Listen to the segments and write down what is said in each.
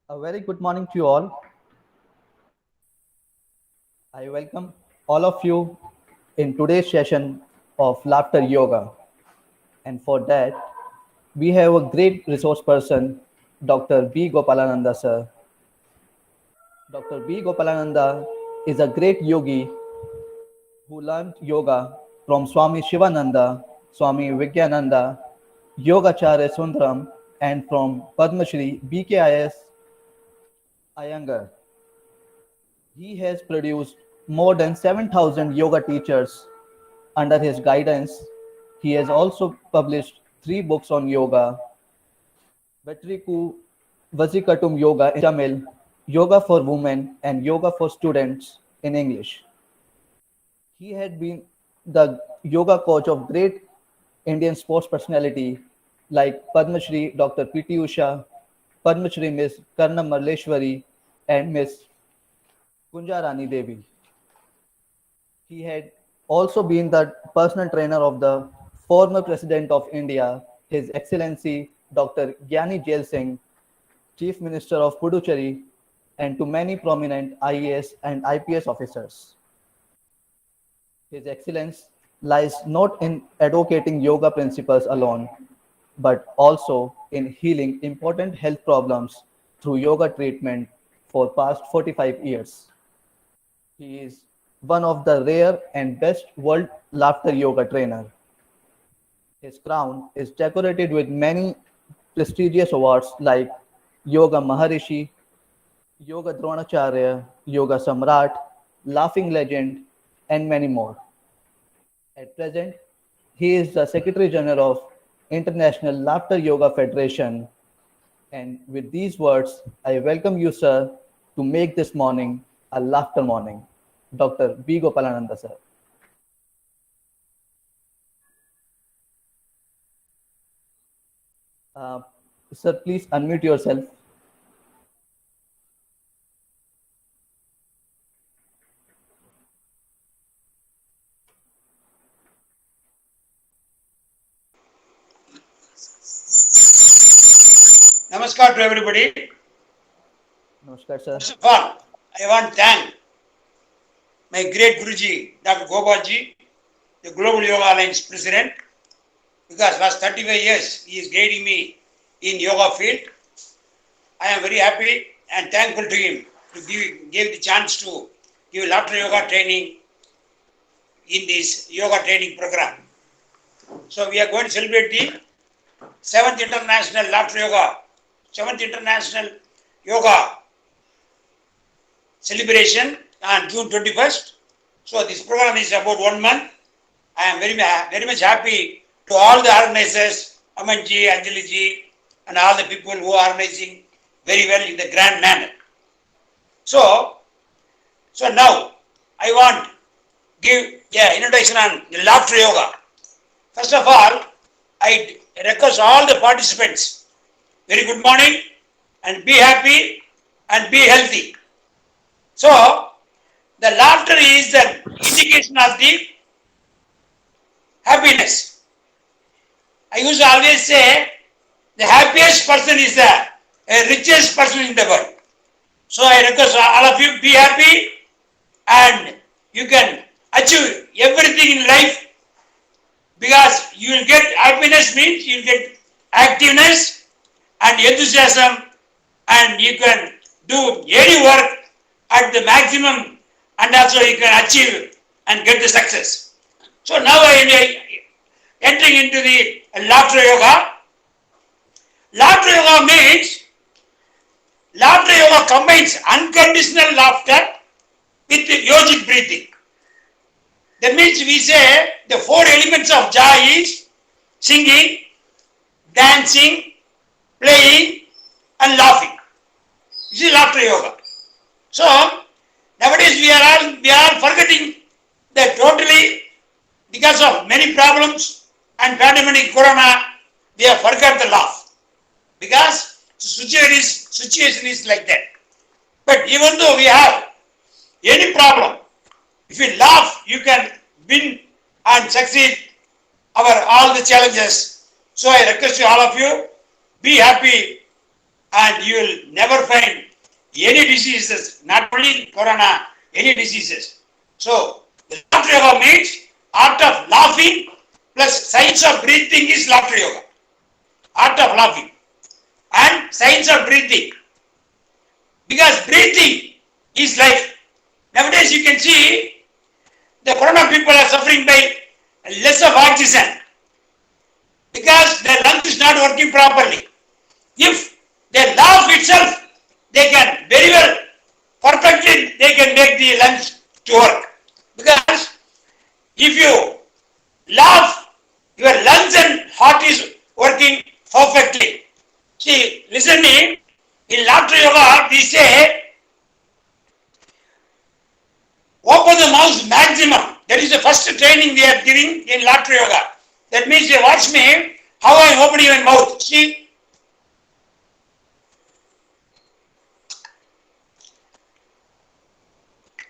A very good morning to you all. I welcome all of you in today's session of Laughter Yoga. And for that, we have a great resource person, Dr. B. Gopalananda sir. Dr. B. Gopalananda is a great yogi who learned yoga from Swami Shivananda, Swami Vigyananda, Yogacharya Sundaram, and from Padma Shri BKIS Iyengar. He has produced more than 7,000 yoga teachers under his guidance. He has also published three books on yoga: Vetriku Vazikatum Yoga in Tamil, Yoga for Women, and Yoga for Students in English. He had been the yoga coach of great Indian sports personality like Padma Shri Dr. P.T. Usha, Padma Shri Ms. Karna Marleshwari, and Ms. Kunjarani Devi. He had also been the personal trainer of the former President of India, His Excellency Dr. Gyani Jail Singh, Chief Minister of Puducherry, and to many prominent IAS and IPS officers. His excellence lies not in advocating yoga principles alone, but also in healing important health problems through yoga treatment for past 45 years. He is one of the rare and best world laughter yoga trainer. His crown is decorated with many prestigious awards like Yoga Maharishi, Yoga Dronacharya, Yoga Samrat, Laughing Legend, and many more. At present, he is the Secretary General of International Laughter Yoga Federation. And with these words, I welcome you, sir, to make this morning a laughter morning. Dr. B. Gopalananda, sir. Uh, Sir, please unmute yourself. Namaskar to everybody. Namaskar, sir. First of all, I want to thank my great Guruji, Dr. Gopalji, the Global Yoga Alliance President, because last 35 years he is guiding me in yoga field. I am very happy and thankful to him to give the chance to give laughter yoga training in this yoga training program. So we are going to celebrate the 7th International Laughter Yoga, 7th International Yoga celebration on June 21st. So this program is about 1 month. I am very much happy to all the organizers, Amanji, Anjaliji, and all the people who are organizing very well in the grand manner. So now I want to give introduction on the laughter yoga. First of all, I request all the participants, very good morning, and be happy and be healthy. So, the laughter is the indication of the happiness. I used to always say, the happiest person is the richest person in the world. So, I request all of you be happy and you can achieve everything in life, because you will get happiness means you will get activeness and enthusiasm, and you can do any work at the maximum, and also you can achieve and get the success. So now I am entering into the laughter yoga. Laughter yoga means laughter yoga combines unconditional laughter with yogic breathing. That means we say the 4 elements of joy is singing, dancing, playing, and laughing. This is laughter yoga. So nowadays we are forgetting that totally, because of many problems and pandemic corona, we have forgot the laugh, because situation is like that. But even though we have any problem, if you laugh, you can win and succeed over all the challenges. So I request you, all of you, be happy and you will never find any diseases, not only corona, any diseases. So, the laughter yoga means art of laughing plus science of breathing is laughter yoga. Art of laughing and science of breathing. Because breathing is life. Nowadays you can see the corona people are suffering by less of oxygen because their lungs is not working properly. If they laugh itself, they can very well, perfectly, they can make the lungs to work. Because if you laugh, your lungs and heart is working perfectly. See, listen me, in laughter yoga, we say, open the mouth maximum. That is the first training we are giving in laughter yoga. That means you watch me, how I am opening my mouth. See,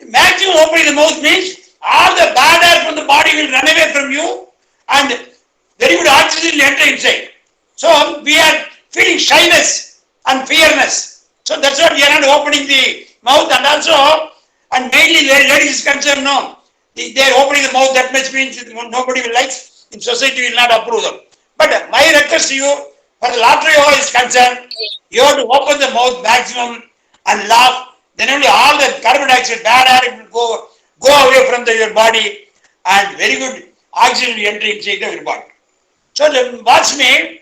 maximum opening the mouth means all the bad air from the body will run away from you and very good oxygen will enter inside. So we are feeling shyness and fearness. So that's why we are not opening the mouth, and also, and mainly ladies is concerned, no. They are opening the mouth, that much means nobody will like, in society will not approve them. But my request to you, for the laughter yoga is concerned, you have to open the mouth maximum and laugh. Then only all the carbon dioxide, bad air will go away from your body, and very good oxygen will enter inside your body. So watch me,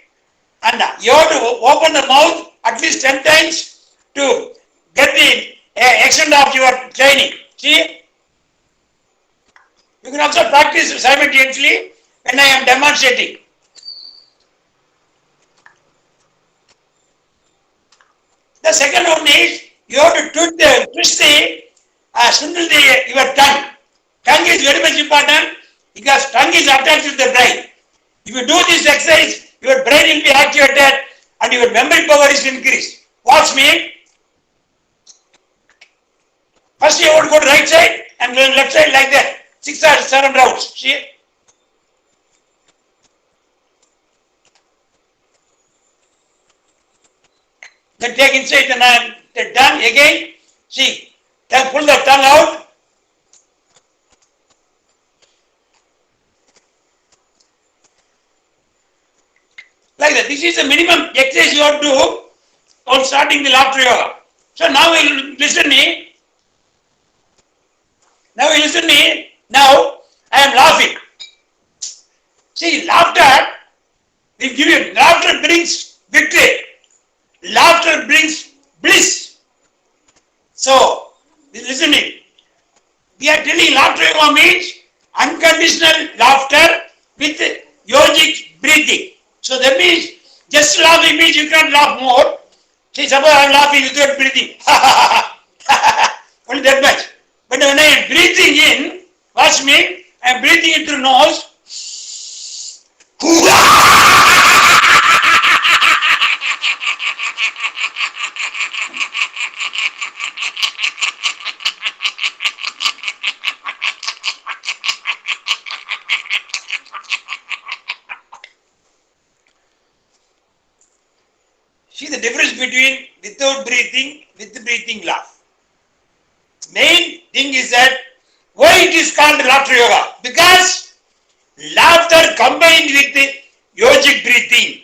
and you have to open the mouth at least 10 times to get the extent of your training. See, you can also practice simultaneously when I am demonstrating. The second one is you have to twist your tongue. Tongue is very much important because tongue is attached to the brain. If you do this exercise, your brain will be activated and your memory power is increased. Watch me. First you have to go to right side and then left side like that. 6 or 7 rounds. See? Then take inside the tongue again. See? Then pull the tongue out. Like that. This is the minimum exercise you have to do on starting the laughter yoga. So now you listen me. Now you listen me. Now I am laughing. See, laughter, we give you, laughter brings victory. Laughter brings bliss. So, listen me. We are telling laughter yoga means unconditional laughter with yogic breathing. So that means just laughing means you can't laugh more. See, suppose I am laughing without breathing. Only that much. But when I am breathing in, watch me, I am breathing in through nose. See the difference between without breathing, with breathing laugh. Main thing is that why it is called laughter yoga? Because laughter combined with the yogic breathing.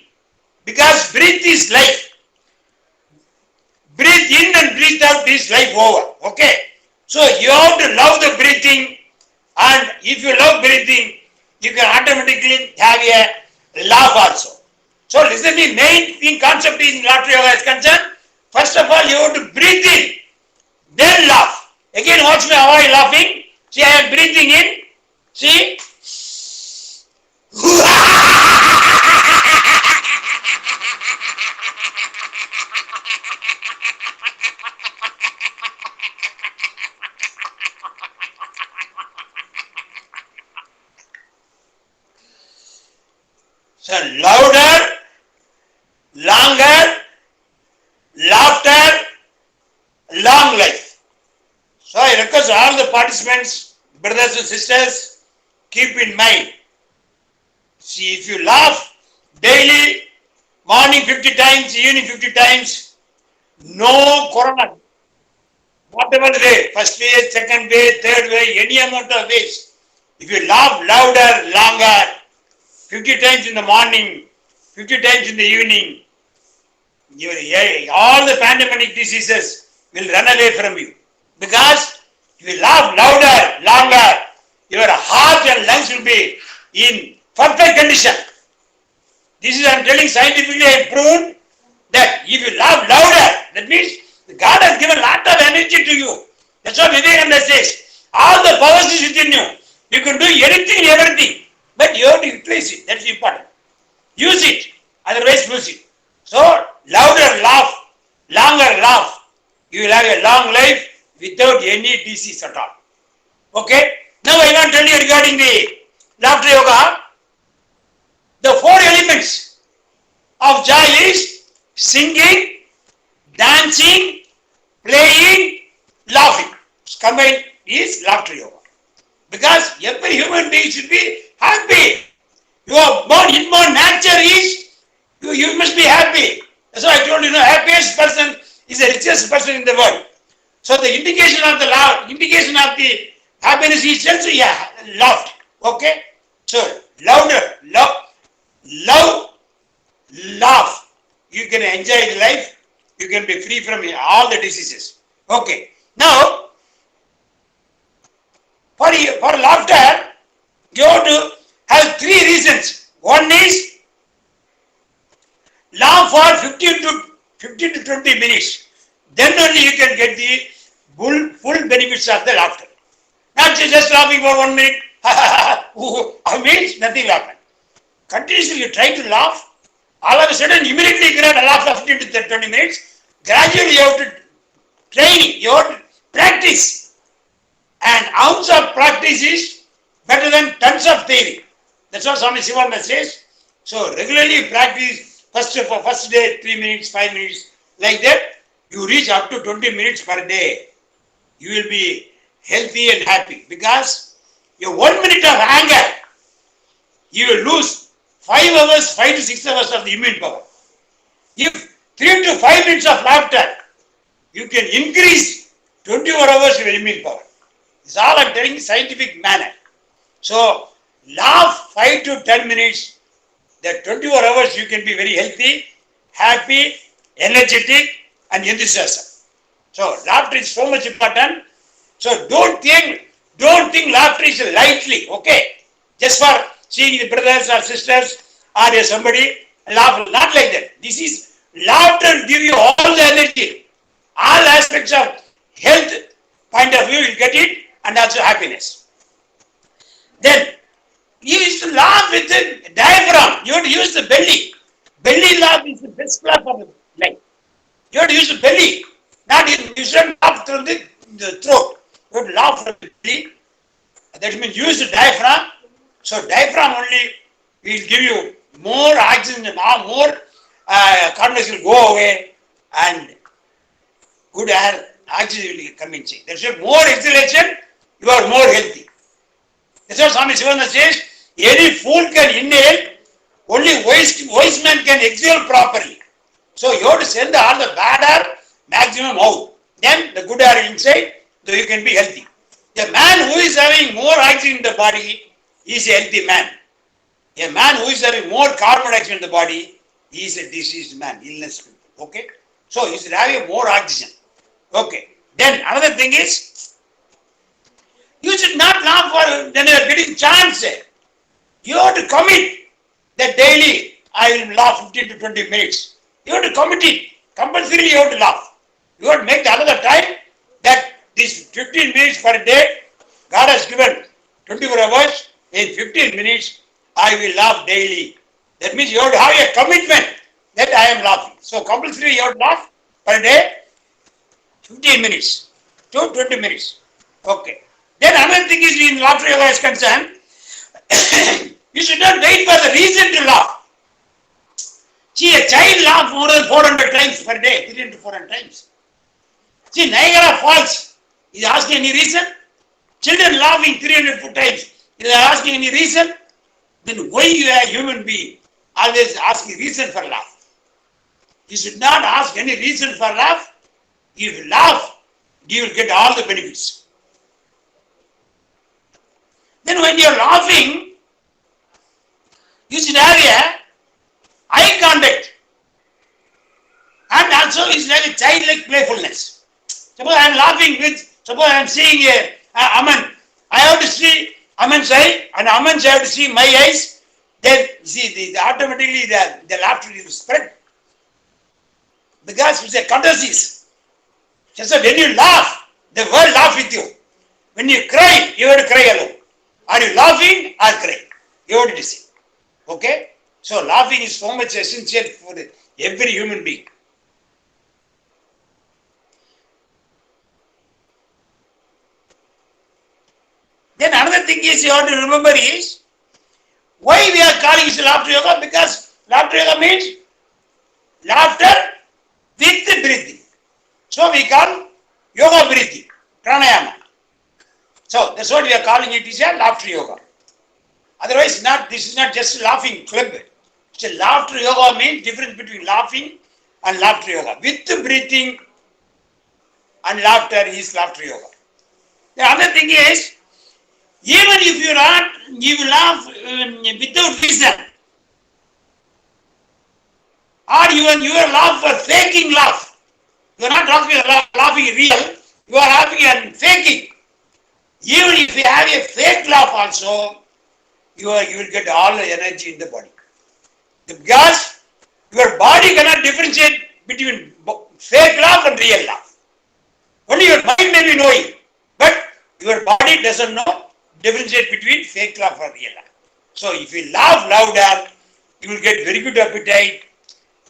Because breath is life. Breathe in and breathe out is life over. Okay. So you have to love the breathing, and if you love breathing, you can automatically have a laugh also. So listen, the main thing concept in laughter yoga is concerned. First of all, you have to breathe in, then laugh. Again, watch me how I am laughing. See, I am breathing in. See? So louder, longer, laughter, long life. So I request all the participants, brothers and sisters, keep in mind. See, if you laugh daily, morning 50 times, evening 50 times, no corona, whatever way, first way, second way, third way, any amount of ways. If you laugh louder, longer, 50 times in the morning, 50 times in the evening, all the pandemic diseases will run away from you. Because if you laugh louder, longer, your heart and lungs will be in perfect condition. This is, I am telling scientifically, I have proven that if you laugh louder, that means God has given a lot of energy to you. That's what Vivekananda says. All the powers is within you. You can do anything and everything, but you have to utilize it. That's important. Use it, otherwise lose it. So, louder laugh, longer laugh. You will have a long life without any disease at all. Okay? Now I want to tell you regarding the laughter yoga. The four elements of joy is singing, dancing, playing, laughing. Combined is laughter yoga. Because every human being should be happy. Your inborn nature is you must be happy. That's why I told you, happiest person is the richest person in the world. So the indication of the happiness is also laughed. Okay? So louder, love, laugh. You can enjoy life. You can be free from all the diseases. Okay. Now, for laughter, you have to have three reasons. One is laugh for 15 to 20 minutes. Then only you can get the full benefits of the laughter. Not just laughing for 1 minute. Means nothing will happen. Continuously you try to laugh. All of a sudden, immediately you cannot laugh for 15 to 20 minutes. Gradually you have to train, you have to practice. An ounce of practice is better than tons of theory. That's what Swami Sivananda says. So regularly practice first day 3 minutes, 5 minutes, like that. You reach up to 20 minutes per day. You will be healthy and happy because your 1 minute of anger, you will lose 5 to 6 hours of the immune power. If 3 to 5 minutes of laughter, you can increase 24 hours of immune power. This is all I am telling in scientific manner. So, laugh 5 to 10 minutes, that 24 hours you can be very healthy, happy, energetic and enthusiastic. So, laughter is so much important. So, don't think laughter is lightly, okay? Just for seeing the brothers or sisters or somebody laugh, not like that. This is laughter will give you all the energy, all aspects of health point of view, you will get it, and also happiness. Then, you used to laugh with the diaphragm. You have to use the belly. Belly laugh is the best laugh of the life. You have to use the belly. You shouldn't laugh through the throat. You have to laugh from the belly. That means use the diaphragm. So diaphragm only will give you more oxygen, more carbon dioxide will go away, and good air, oxygen will come in. That's why more exhalation, you are more healthy. That's what Swami Sivananda says. Any fool can inhale, only wise man can exhale properly. So you have to send all the bad air maximum out. Then the good air inside, so you can be healthy. The man who is having more oxygen in the body is a healthy man. A man who is having more carbon dioxide in the body is a diseased man, illness people. Okay? So you should have more oxygen. Okay. Then another thing is, you should not laugh for when you are getting chance. You have to commit that daily I will laugh 15 to 20 minutes. You have to commit it. Compulsorily you have to laugh. You have to make the another time that this 15 minutes per day, God has given 24 hours. In 15 minutes, I will laugh daily. That means you have to have a commitment that I am laughing. So compulsorily you have to laugh per day 15 minutes to 20 minutes. Okay. Then another thing is in laughter yoga is concerned, you should not wait for the reason to laugh. See, a child laughs more than 400 times per day, 300 to 400 times. See, Niagara Falls, is asking any reason? Children laughing 300 times, is asking any reason? Then why you are a human being always asking reason for laugh? You should not ask any reason for laugh. If you laugh, you will get all the benefits. Then when you are laughing, you should have a eye contact. And also it's like a childlike playfulness. Suppose I am laughing suppose I am seeing Aman. I have to see Aman's eye and Aman's have to see my eyes. Then see automatically the laughter will spread. Because it's a catharsis. So when you laugh, the world laughs with you. When you cry, you have to cry alone. Are you laughing or crying? You have to decide. Okay? So laughing is so much essential for every human being. Then another thing is you have to remember is why we are calling it laughter yoga, because laughter yoga means laughter with breathing. So we call yoga breathing, pranayama. So that's what we are calling it, is a laughter yoga. Otherwise, this is not just a laughing club. It's a laughter yoga means difference between laughing and laughter yoga. With breathing and laughter is laughter yoga. The other thing is, even if you laugh without reason, or you are laugh for faking laugh. You are not laughing real, you are laughing and faking. Even if you have a fake laugh also, you will get all the energy in the body. Because your body cannot differentiate between fake laugh and real laugh. Only your mind may be knowing, but your body doesn't know differentiate between fake laugh or real laugh. So if you laugh louder, you will get very good appetite,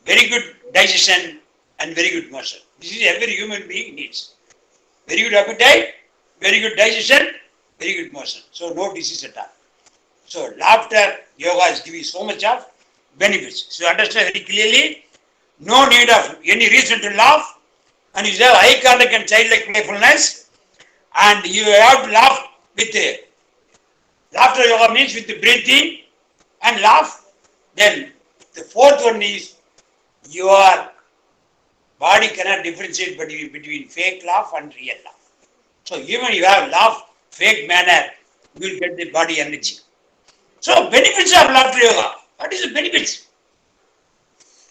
very good digestion, and very good motion. This is every human being needs. Very good appetite, very good digestion, very good motion. So no disease at all. So laughter yoga is giving so much of benefits. So understand very clearly, no need of any reason to laugh, and you have eye contact and childlike playfulness, and you have to laugh with laughter yoga means with the breathing and laugh. Then the fourth one is your body cannot differentiate between fake laugh and real laugh. So even you have laugh fake manner, you will get the body energy. So benefits of laughter yoga. What is the benefits?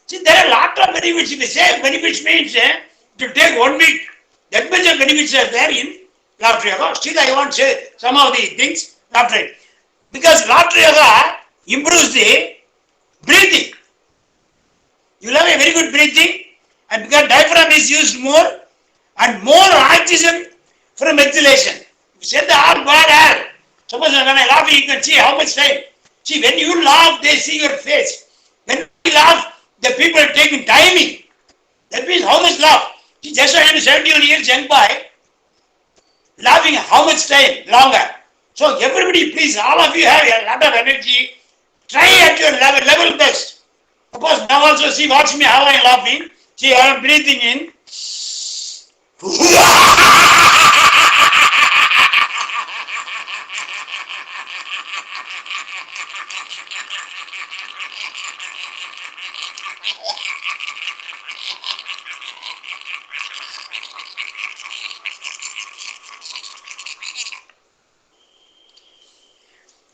See, there are a lot of benefits. If you say benefits means to take 1 week, that much of benefits are there in laughter yoga. Still I want to say some of the things laughter yoga. Because laughter yoga improves the breathing. You will have a very good breathing, and because diaphragm is used more and more oxygen from exhalation. You set the all bad air. Suppose when I laugh, you can see how much time. See, when you laugh, they see your face. When you laugh, the people are taking timing. That means how much laugh. See, just I am 71 years young boy, laughing how much time longer. So everybody, please, all of you have a lot of energy. Try at your level best. Suppose now also see, watch me how I am laughing. See, I am breathing in.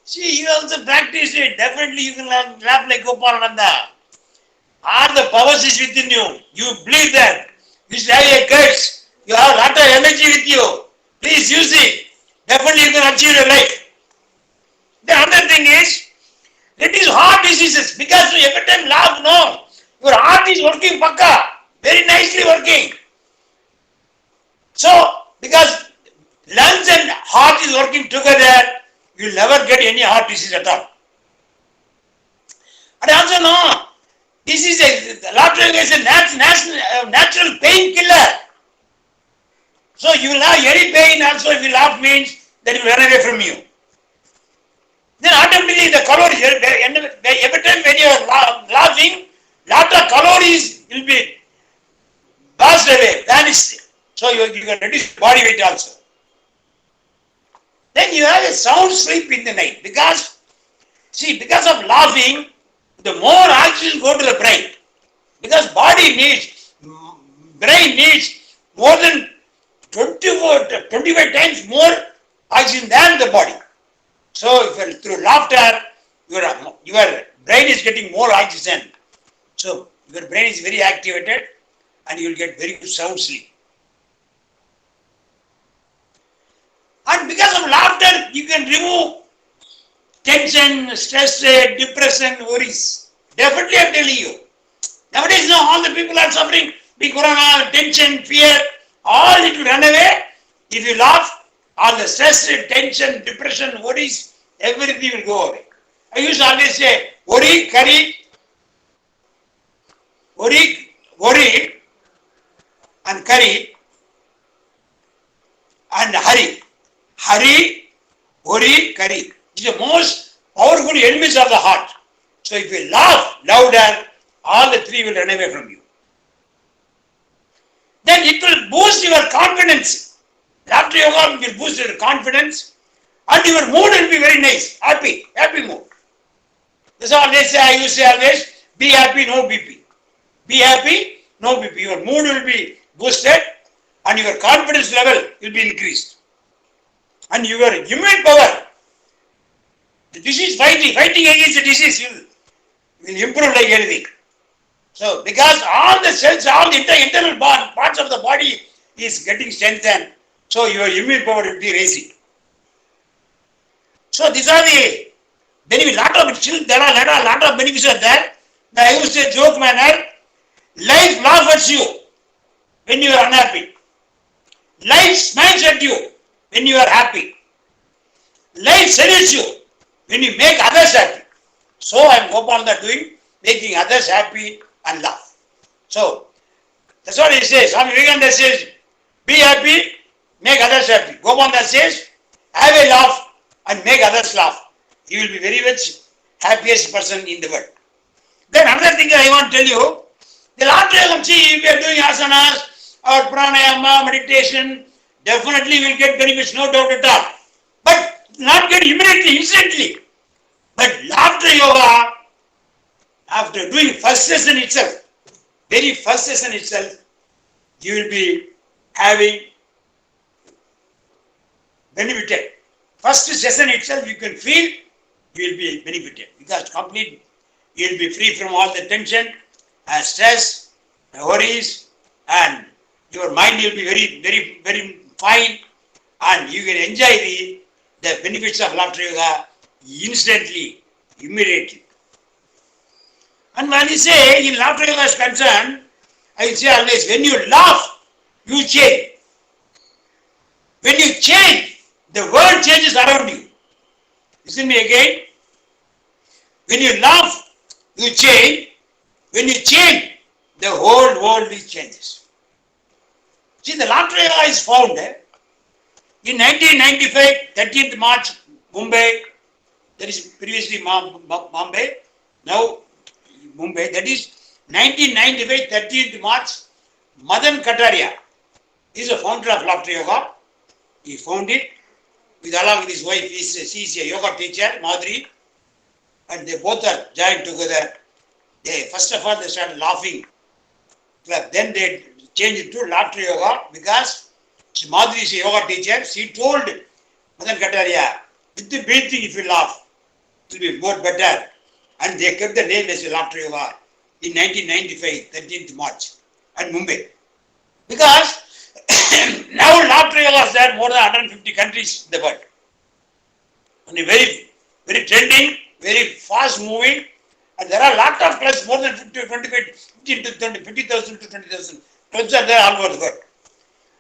See, you also practice it. Definitely you can laugh like Gopalananda. All the powers is within you. You believe that. You should have a curse. You have a lot of energy with you. Please use it. Definitely you can achieve your life. The other thing is, reduce heart diseases. Because you every time laugh, no. Your heart is working pakka. Very nicely working. So, because lungs and heart is working together, you will never get any heart disease at all. And also no, this is laughter is a natural painkiller. So you will have any pain also if you laugh means that it will run away from you. Then automatically the calories, every time when you are laughing, lot of calories will be passed away, vanished. So you can reduce body weight also. Then you have a sound sleep in the night because of laughing, the more oxygen go to the brain. Because brain needs more than 20 about 25 times more oxygen than the body. So if you, through laughter, your brain is getting more oxygen. So your brain is very activated and you will get very good sound sleep. And because of laughter, you can remove tension, stress, depression, worries. Definitely I'm telling you. Nowadays, now all the people are suffering with corona, tension, fear, all it will run away. If you laugh, all the stress, tension, depression, worries, everything will go away. I used to always say, worry, and curry, and hurry. Hurry, worry, curry. These are the most powerful enemies of the heart. So if you laugh louder, all the three will run away from you. Then it will boost your confidence. Laughter yoga will boost your confidence and your mood will be very nice, happy mood. That's all they say. I used to say always, be happy, no BP. Be happy, no BP. Your mood will be boosted and your confidence level will be increased. And your immune power, the disease fighting against the disease will improve like anything. So, because all the cells, all the internal parts of the body is getting strengthened, so your immune power will be raising. So, these are the benefits. There are a lot of benefits are there. I used to joke manner, life laughs at you when you are unhappy. Life smiles at you when you are happy. Life salutes you when you make others happy. So I am Gopalda doing, making others happy and laugh. So that's what he says. Swami Vivekananda says, be happy, make others happy. Gopalda says, have a laugh and make others laugh. You will be very much happiest person in the world. Then another thing I want to tell you, the laughter yoga, see, if you are doing asanas or pranayama, meditation, definitely will get benefits, no doubt at all. But not get immediately, instantly. But laughter yoga, after doing first session itself, very first session itself, you will be having benefited. First session itself, you can feel you will be benefited because complete, you will be free from all the tension, stress, worries, and your mind will be very, very, very fine, and you can enjoy the benefits of laughter yoga instantly, immediately. And when you say in laughter yoga is concerned, I say always, when you laugh, you change. When you change, the world changes around you. Listen me again. When you laugh, you change. When you change, the whole world changes. See, the laughter yoga is found in 1995, 13th March, Mumbai. That is previously Bombay, now Mumbai. That is 1995, 13th March. Madan Kataria is the founder of laughter yoga. He found it along with his wife. She is a yoga teacher, Madhuri, and they both are joined together. First of all, they started laughing. Then they changed it to laughter yoga because Madhuri is a yoga teacher. She told Madan Kataria, with the breathing, if you laugh, it will be more better. And they kept the name as laughter yoga in 1995, 13th March, at Mumbai. Because now laughter yoga is there more than 150 countries in the world. And very, very trending, very fast moving. And there are a lot of clubs, more than 50,000 to 20,000 clubs are there all over the world.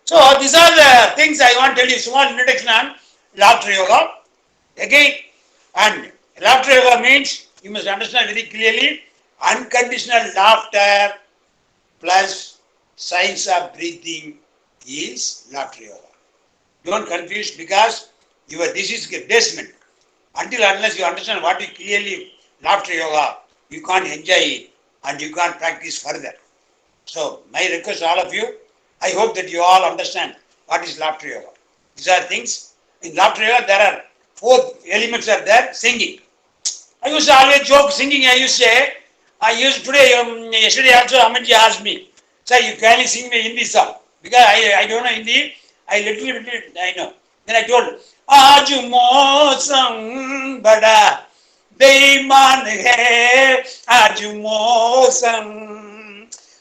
So these are the things I want to tell you, small introduction on laughter yoga. Again, and laughter yoga means, you must understand very clearly, unconditional laughter plus science of breathing is laughter yoga. Don't confuse because this is a basement. Until unless you understand what is clearly laughter yoga, you can't enjoy it and you can't practice further. So my request to all of you, I hope that you all understand what is laughter yoga. These are things. In laughter yoga, there are 4 elements are there. Singing. I used to always joke singing. Yesterday also Amanji asked me, sir, you can sing me Hindi song. Because I don't know Hindi. I I know. Then I told, Aaj mosam bada beeman hai, aaj mosam.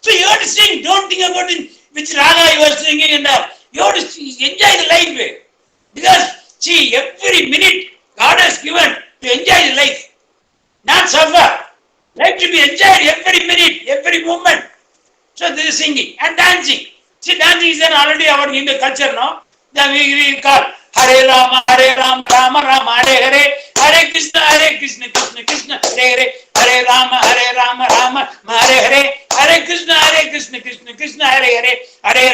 So you have to sing, don't think about it, which raga you are singing and all. You have to enjoy the life. Because, see, every minute God has given to enjoy the life, not suffer. Life to be enjoyed every minute, every moment. So this is singing and dancing. See, dancing is already our Hindu culture now. Then we call Hare Rama, Rama Rama, Hare Hare, Hare Krishna, Krishna Krishna, Hare Hare, Hare Rama, Rama, Hare Hare, Hare Krishna, Krishna Krishna, Hare Hare, Hare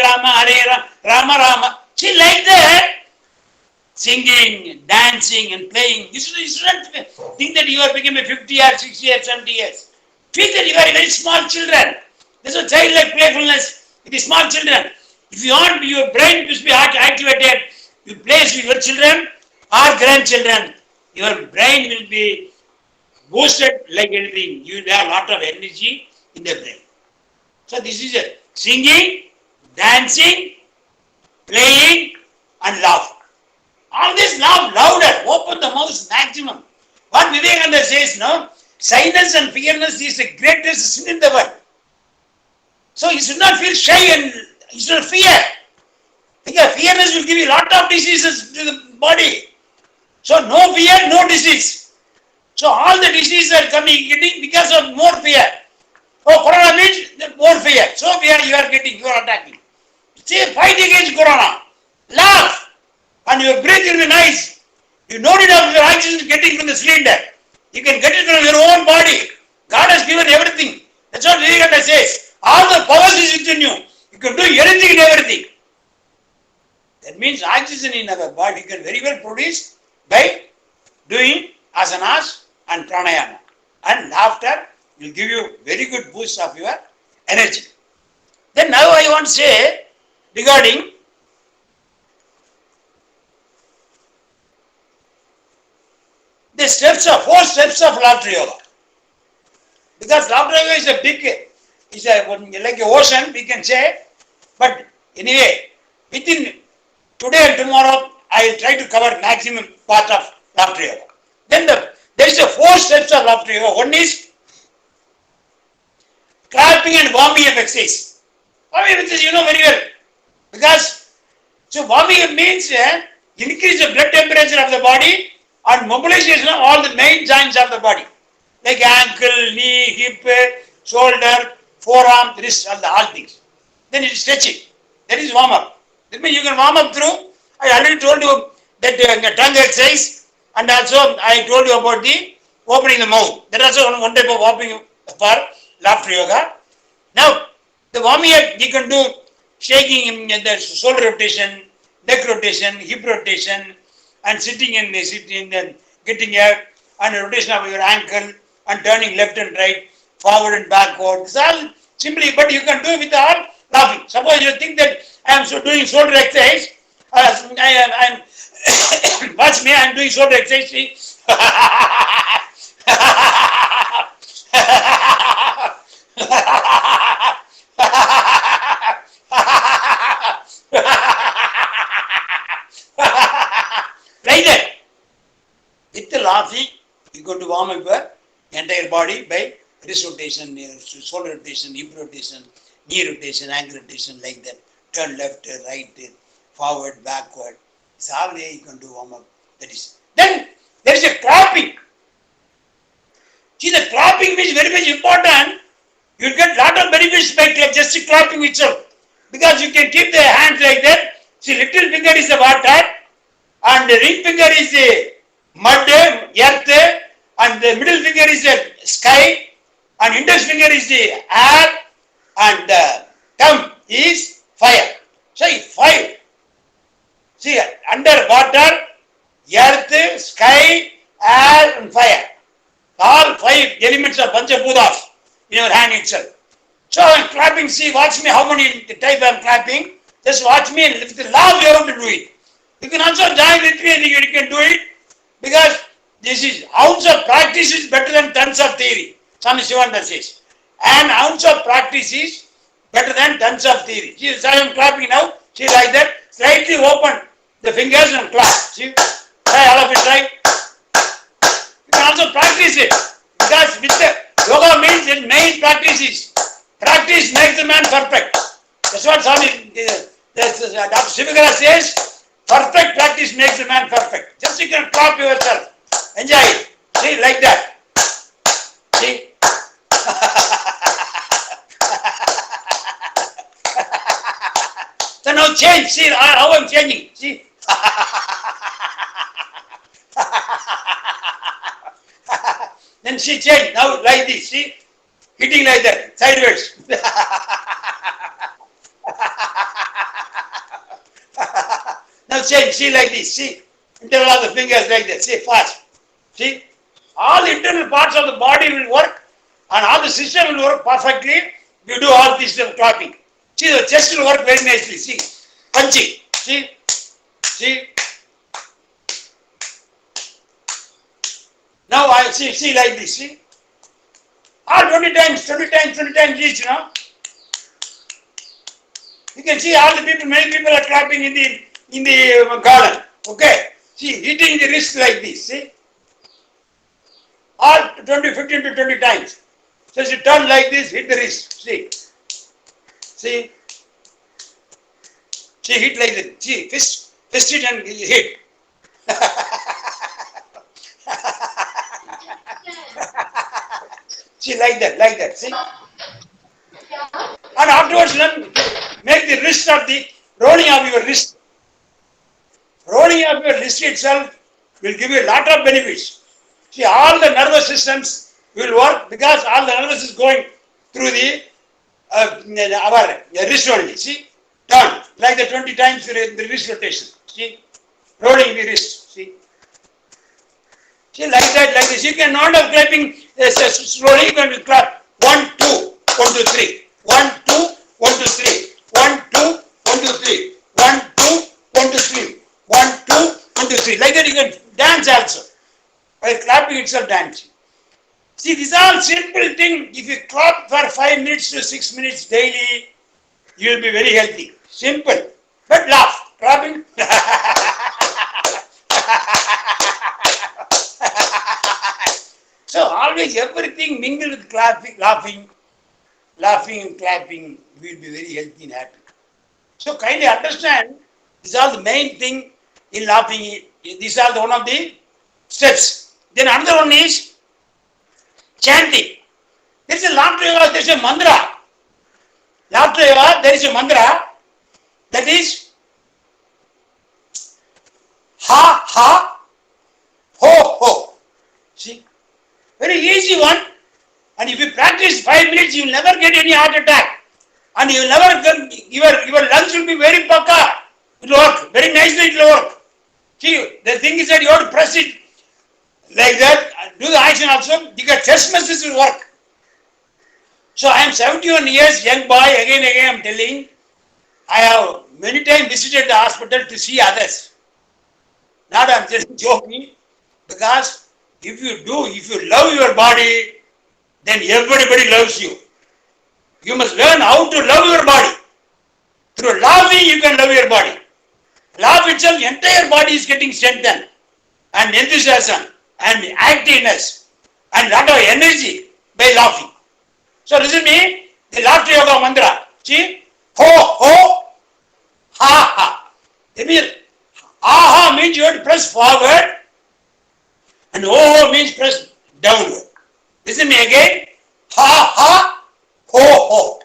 Rama, Rama. See, like that, singing, dancing, and playing. You shouldn't think that you are becoming 50 years, 60 years, 70 years. Feel that you are very small children. There's a childlike playfulness with the small children. If you want your brain to be activated, you play with your children or grandchildren, your brain will be boosted like anything. You will have a lot of energy in the brain. So this is it. Singing, dancing, playing, and laughing. All this laugh louder, open the mouth maximum. What Vivekananda says, no? Shyness and fearlessness is the greatest sin in the world. So you should not feel shy and you should not fear. Because fearless will give you a lot of diseases to the body. So no fear, no disease. So all the diseases are getting because of more fear. Oh, corona means more fear. So fear you are attacking. Say, fight against corona. Laugh. And your breath will be nice. You don't need of your oxygen getting from the cylinder. You can get it from your own body. God has given everything. That's what Vivekananda says. All the powers is within you. You can do anything and everything. That means oxygen in our body can very well produce by doing asanas and pranayama. And laughter will give you very good boost of your energy. Then now I want to say regarding the four steps of laughter yoga. Because laughter yoga is a big, like an ocean, we can say. But anyway, within today and tomorrow, I will try to cover maximum part of laughter yoga. Then there is a four steps of laughter yoga. One is clapping and warming up exercise. Warming up exercise, you know very well. Because, so warming up means increase the blood temperature of the body and mobilization of all the main joints of the body. Like ankle, knee, hip, shoulder, forearm, wrist, all things. Then it is stretching. That is warm up. That means you can warm up through. I already told you that tongue exercise, and also I told you about the opening the mouth. That is also one type of warming for laughter yoga. Now, the warming up you can do shaking in the shoulder rotation, neck rotation, hip rotation, and sitting in the getting up, and rotation of your ankle, and turning left and right, forward and backward. It's all simply, but you can do it with all laughing. Suppose you think that I am doing shoulder exercise, I am watch me, I am doing shoulder exercise. Like that. With the laughing, you go to warm up your entire body by wrist rotation, shoulder rotation, hip rotation, knee rotation, ankle rotation, like that. Turn left, right, forward, backward. It's all way you can do warm up. That is. Then there is a clapping. See, the clapping is very much important. You get lot of benefits by just clapping itself. Because you can keep the hands like that. See, little finger is the water, and the ring finger is the mud, earth, and the middle finger is the sky, and index finger is the air, and the thumb is fire. So, fire. See, under water, earth, sky, air, and fire. All five elements are Panchabhutas in your hand itself. So, I am clapping. See, watch me how many type I am clapping. Just watch me, and with the laugh you have to do it. You can also join with me and you can do it, because this is ounce of practice is better than tons of theory. Swami Shivananda says. An ounce of practice is better than tons of theory. See, I am clapping now. See, like that. Slightly slightly open the fingers and clap. See? Try all of it, try. You can also practice it. Because with the yoga means its main practice is practice makes the man perfect. That's what Swami, Dr. Sivagara says, perfect practice makes the man perfect. Just you can clap yourself. Enjoy it. See, like that. See? So now change. See how I'm changing. See? Then she changed. Now like this. See? Hitting like that. Sideways. Now change. See like this. See? Internal of the fingers like that. See? Fast. See? All the internal parts of the body will work and all the system will work perfectly if you do all this clapping. See, the chest will work very nicely. See? Punching. See? See? Now I see like this. See? All 20 times each, you know. You can see all the people, many people are clapping in the garden. Okay? See, hitting the wrist like this. See? All 15 to 20 times. So you turn like this, hit the wrist. See? See? See, hit like that. See, fist it and hit. See, like that. See? And afterwards, then make the wrist of the rolling of your wrist. Rolling of your wrist itself will give you a lot of benefits. See, all the nervous systems will work because all the nervous is going through the our wrist only. See, turn like the 20 times the wrist rotation. See, rolling the wrist. See, like that, like this. You can not have clapping slowly. You can clap 1, 2, 1, 2, 3. 1, 2, 1, 2, 3. 1, 2, 1, 2, 3. 1, 2, 1, 2, 3. 1, 2, 1, 2, 3. Like that you can dance also. By clapping itself dancing. See, these are all simple things. If you clap for 5 minutes to 6 minutes daily, you will be very healthy. Simple. But laugh. Clapping. So always everything mingled with laughing and clapping, we will be very healthy and happy. So kindly understand, these are the main thing in laughing. These are one of the steps. Then another one is chanting. There is a laughter yoga, there is a mantra. Laughter yoga, there is a mantra that is ha ha ho ho. See, very easy one. And if you practice 5 minutes, you will never get any heart attack. And you will never your lungs will be very pucka. It will work very nicely. It will work. See, the thing is that you have to press it like that. Do the action also. Your chest muscles will work. So I am 71 years, young boy. Again, I am telling. I have many times visited the hospital to see others. Not I am just joking. Because if you love your body, then everybody loves you. You must learn how to love your body. Through laughing, you can love your body. Laugh itself, entire body is getting strengthened. And enthusiasm, and activeness, and lot of energy by laughing. So listen to me, the laughter yoga mantra. See? Ho, ho, ha, ha. That means, aha means you have to press forward, and ho means press downward. Listen to me again. Ha ha ho ho.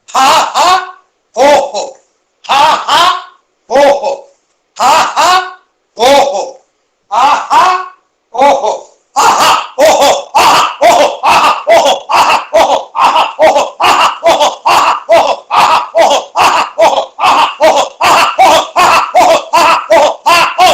Ha ha ho ho. Ha ha ho ho. Ha ha ho ho. Ha ha ho ho. Ha ha ho ho. Ha ha ho ho. Ha ha ho ho. Ha ha ho ho. Ha ha ho ho. Ha ha ho ho. Ha ha ho ho. Ha ha ho ho. Ha ha ho ho. Ha ha ho ho. Ha ha ho ho. Ha ha ho ho. Ha ha ho ho. Ha ha ho.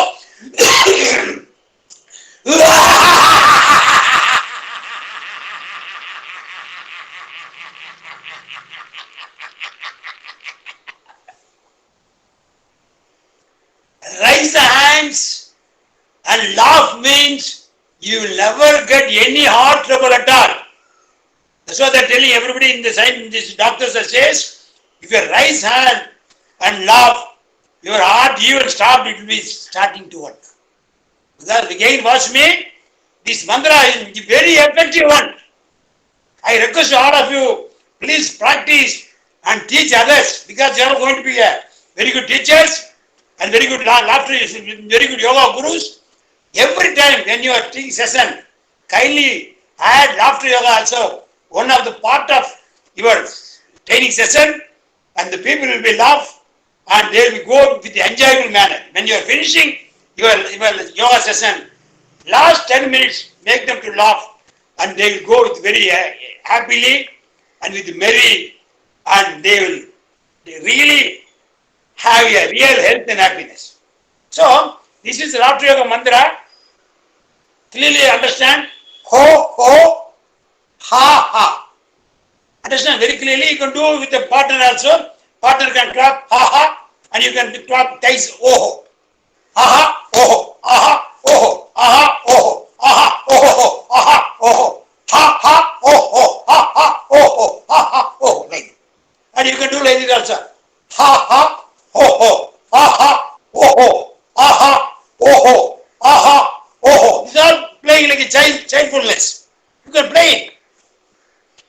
Raise the hands and laugh means you will never get any heart trouble at all. That's what they're telling everybody in the side, these doctors says, if you raise hand and laugh, your heart even stopped, it will be starting to work. Because again, watch me, this mantra is very effective one. I request all of you, please practice and teach others, because you are going to be a very good teachers and very good laughter, very good yoga gurus. Every time when you are teaching session, kindly add laughter yoga also, one of the part of your training session, and the people will be laugh and they will go with the enjoyable manner. When you are finishing your yoga session, last 10 minutes make them to laugh and they will go with very happily and with merry, and they really have a real health and happiness. So this is laughter yoga mantra. Clearly understand. Ho, ho, ha, ha. Understand very clearly. You can do with a partner also. Partner can clap ha, ha, and you can clap twice oh. Ha, ha, oh, aha, oh, aha, oh, aha, oh, aha, oh, ha, ha, oh, ha, ha, oh, ha, ha, oh, like that. And you can do like this also. Ha, ha, oh, ha, ha, oh, aha, oh, aha, oh. This is all playing like a childfulness. You can play it.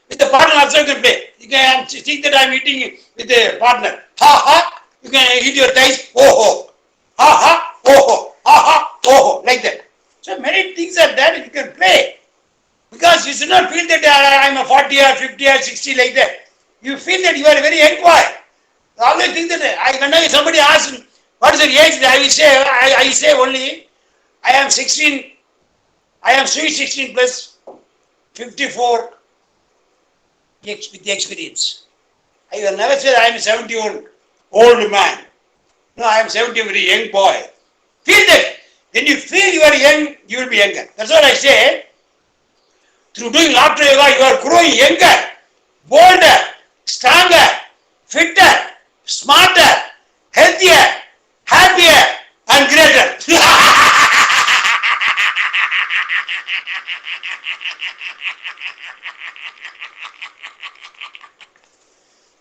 With the partner also you can play. You can think that I am eating with the partner. Ha, ha, you can eat your thighs. Oh, ha, ha, oh, ha, ha, oh, like that. So many things are there you can play. Because you should not feel that I am a 40 or 50 or 60 like that. You feel that you are a very young boy. I always think that whenever somebody asks what is your age, I say only I am 16. I am sweet 16 plus 54 with the experience. I will never say I am a 70-year-old man. No, I am 70, very young boy. Feel that. When you feel you are young, you will be younger. That's what I say. Through doing laughter yoga, you are growing younger, bolder, stronger, fitter, smarter, healthier, happier, and greater.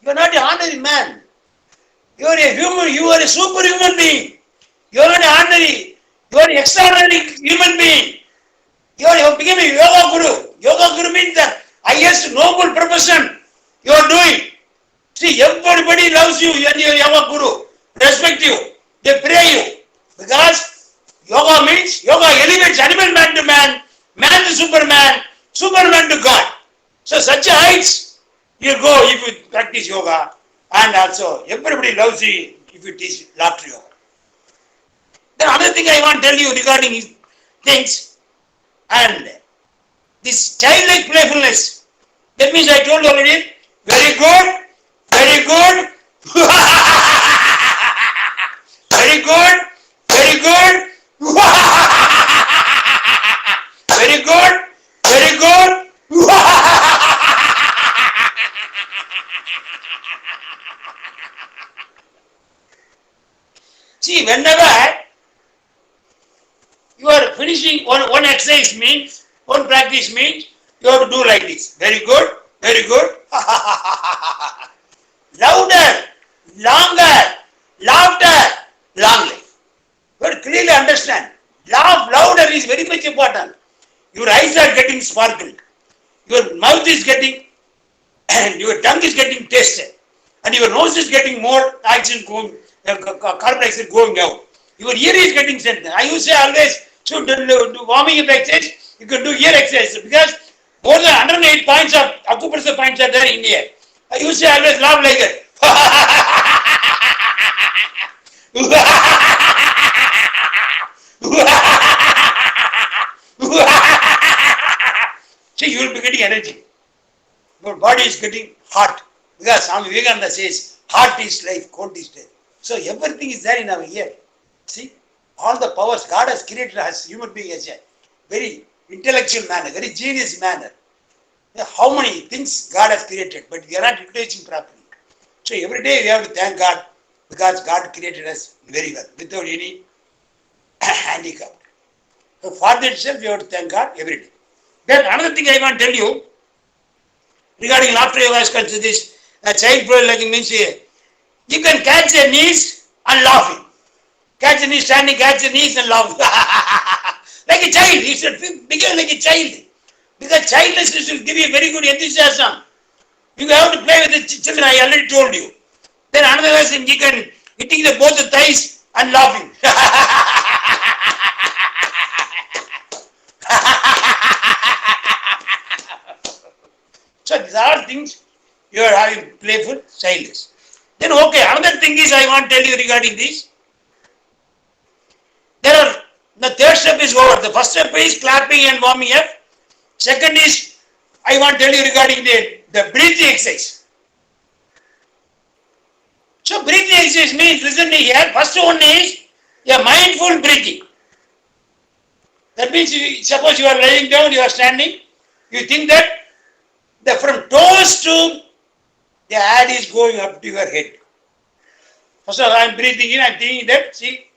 You are not an ordinary man. You are a human, you are a superhuman being. You are not an ordinary, you are an extraordinary human being. You have become a yoga guru. Yoga guru means the highest noble profession you are doing. See, everybody loves you and your yoga guru. Respect you. They pray you. Because yoga means, yoga elevates animal man to man, man to superman, superman to God. So such a heights you go if you practice yoga, and also everybody loves you if you teach laughter yoga. Then another thing I want to tell you regarding things, and this childlike playfulness, that means I told already, very good, very good, very good, very good, very good, very good. See, whenever you are finishing one exercise means, one practice means, you have to do like this. Very good, very good. Louder, longer, laughter, long life. You have to clearly understand. Laugh louder is very much important. Your eyes are getting sparkled. Your mouth is getting, and your tongue is getting tasted. And your nose is getting more oxygen going, carbon dioxide going out. Your ear is getting sent. I used to say always, so do warming up exercise, you can do ear exercise, because more than 108 points of acupressure points are there in ear. I used to always laugh like that. See, you will be getting energy. Your body is getting hot. Because Swami Vivekananda says, heart is life, cold is death. So everything is there in our ear. See, all the powers God has created as human being as a very intellectual manner, very genius manner. How many things God has created, but we are not utilizing properly. So every day we have to thank God, because God created us very well, without any handicap. So for that itself, we have to thank God every day. Then another thing I want to tell you, regarding laughter yoga is considered this child play, like means you can catch their knees and laughing. Catch the knees, standing, catch the knees and laugh. Like a child. You should begin like a child. Because childlessness will give you very good enthusiasm. You have to play with the children, I already told you. Then another person, you can hitting both the thighs and laughing. So these are things you are having playful, childish. Then okay, another thing is I want to tell you regarding this. The third step is over. The first step is clapping and warming up. Second is, I want to tell you regarding the breathing exercise. So breathing exercise means, listen here, first one is a mindful breathing. That means, suppose you are lying down, you are standing, you think that from toes to the air is going up to your head. First of all, I am breathing in, I am thinking that, see,